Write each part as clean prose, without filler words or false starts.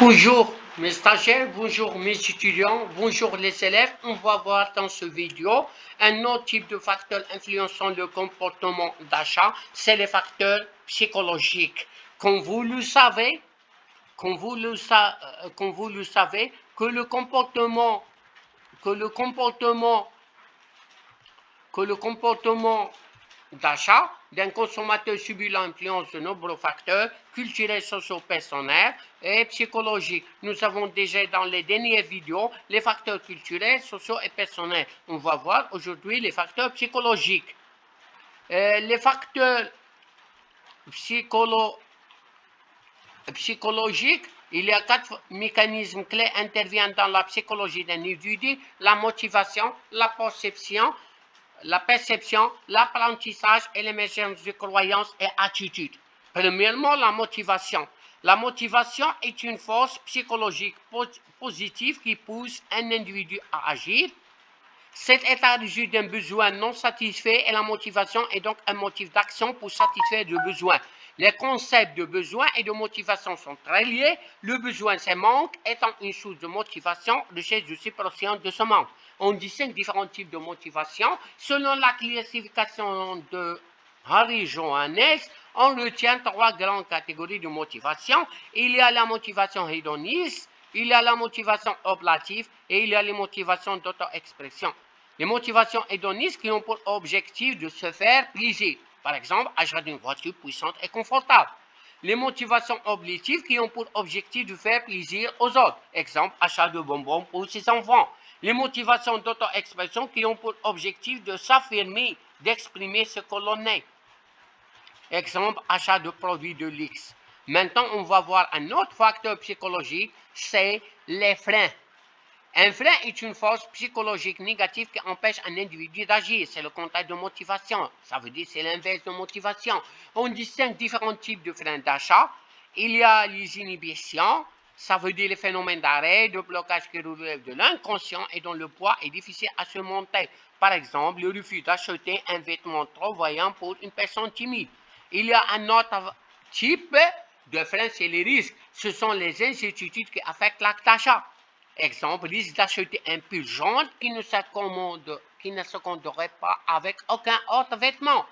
Bonjour mes stagiaires, bonjour mes étudiants, bonjour les élèves. On va voir dans ce vidéo un autre type de facteurs influençant le comportement d'achat, c'est les facteurs psychologiques. Comme vous le savez, que le comportement d'achat d'un consommateur subit l'influence de nombreux facteurs culturels, socio-personnels et psychologiques. Nous avons déjà dans les dernières vidéos les facteurs culturels, sociaux et personnels. On va voir aujourd'hui les facteurs psychologiques. Les facteurs psychologiques, il y a 4 mécanismes clés interviennent dans la psychologie d'un individu: la motivation, la perception, l'apprentissage et l'émergence de croyances et attitudes. Premièrement, la motivation. La motivation est une force psychologique positive qui pousse un individu à agir. Cet état résulte d'un besoin non satisfait et la motivation est donc un motif d'action pour satisfaire le besoin. Les concepts de besoin et de motivation sont très liés. Le besoin, c'est manque, étant une source de motivation, recherche de suppression de ce manque. On distingue différents types de motivation. Selon la classification de Harry Johannes, on retient 3 grandes catégories de motivation. Il y a la motivation hédoniste, il y a la motivation oblative et il y a les motivations d'auto-expression. Les motivations hédonistes qui ont pour objectif de se faire plaisir. Par exemple, achat d'une voiture puissante et confortable. Les motivations oblatives qui ont pour objectif de faire plaisir aux autres. Exemple, achat de bonbons pour ses enfants. Les motivations d'auto-expression qui ont pour objectif de s'affirmer, d'exprimer ce que l'on est. Exemple, achat de produits de luxe. Maintenant, on va voir un autre facteur psychologique, c'est les freins. Un frein est une force psychologique négative qui empêche un individu d'agir. C'est le contraire de motivation. Ça veut dire c'est l'inverse de motivation. On distingue différents types de freins d'achat. Il y a les inhibitions. Ça veut dire les phénomènes d'arrêt, de blocage qui relèvent de l'inconscient et dont le poids est difficile à surmonter. Par exemple, le refus d'acheter un vêtement trop voyant pour une personne timide. Il y a un autre type de frein, c'est les risques. Ce sont les incertitudes qui affectent l'acte d'achat. Exemple, risque d'acheter un pull jaune qui ne s'accommoderait pas avec aucun autre vêtement.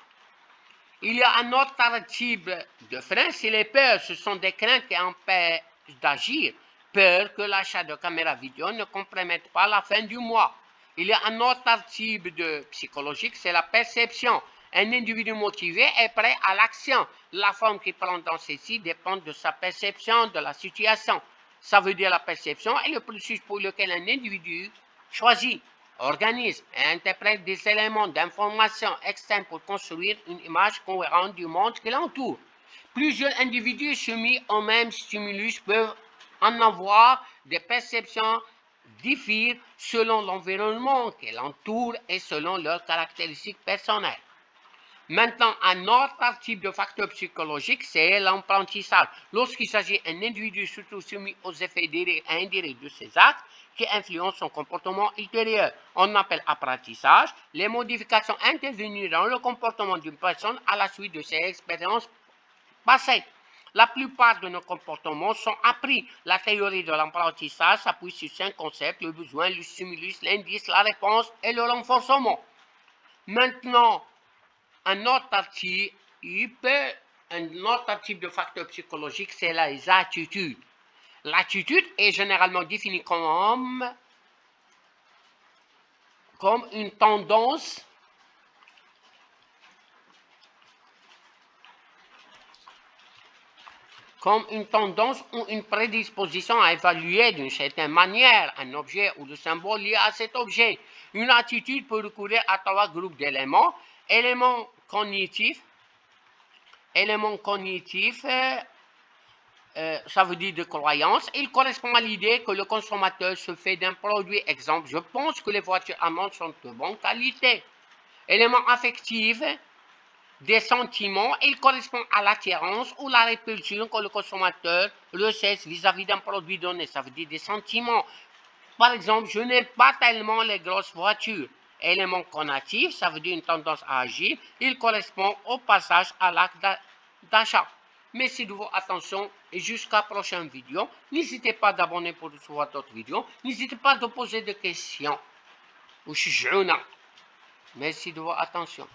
Il y a un autre type de frein, c'est les peurs. Ce sont des craintes qui empêchent d'agir. Peur que l'achat de caméra vidéo ne compromette pas la fin du mois. Il y a un autre type de psychologique, c'est la perception. Un individu motivé est prêt à l'action. La forme qu'il prend dans ceci dépend de sa perception de la situation. Ça veut dire la perception est le processus pour lequel un individu choisit, organise et interprète des éléments d'information externes pour construire une image cohérente du monde qui l'entoure. Plusieurs individus soumis au même stimulus peuvent en avoir des perceptions différentes selon l'environnement qui l'entoure et selon leurs caractéristiques personnelles. Maintenant, un autre type de facteur psychologique, c'est l'apprentissage. Lorsqu'il s'agit d'un individu surtout soumis aux effets directs et indirects de ses actes qui influencent son comportement ultérieur. On appelle apprentissage les modifications intervenues dans le comportement d'une personne à la suite de ses expériences passées. La plupart de nos comportements sont appris. La théorie de l'apprentissage s'appuie sur 5 concepts: le besoin, le stimulus, l'indice, la réponse et le renforcement. Maintenant, un autre type de facteur psychologique, c'est les attitudes. L'attitude est généralement définie comme une tendance ou une prédisposition à évaluer d'une certaine manière un objet ou le symbole lié à cet objet. Une attitude peut recourir à 3 groupes d'éléments. Éléments cognitifs, ça veut dire de croyance. Il correspond à l'idée que le consommateur se fait d'un produit. Exemple, je pense que les voitures allemandes sont de bonne qualité. Élément affectif, des sentiments. Il correspond à l'attirance ou la répulsion que le consommateur ressent vis-à-vis d'un produit donné. Ça veut dire des sentiments. Par exemple, je n'aime pas tellement les grosses voitures. Élément cognitif, ça veut dire une tendance à agir. Il correspond au passage à l'acte d'achat. Merci de votre attention et jusqu'à la prochaine vidéo. N'hésitez pas d'abonner pour recevoir d'autres vidéos. N'hésitez pas de poser des questions. Merci de votre attention.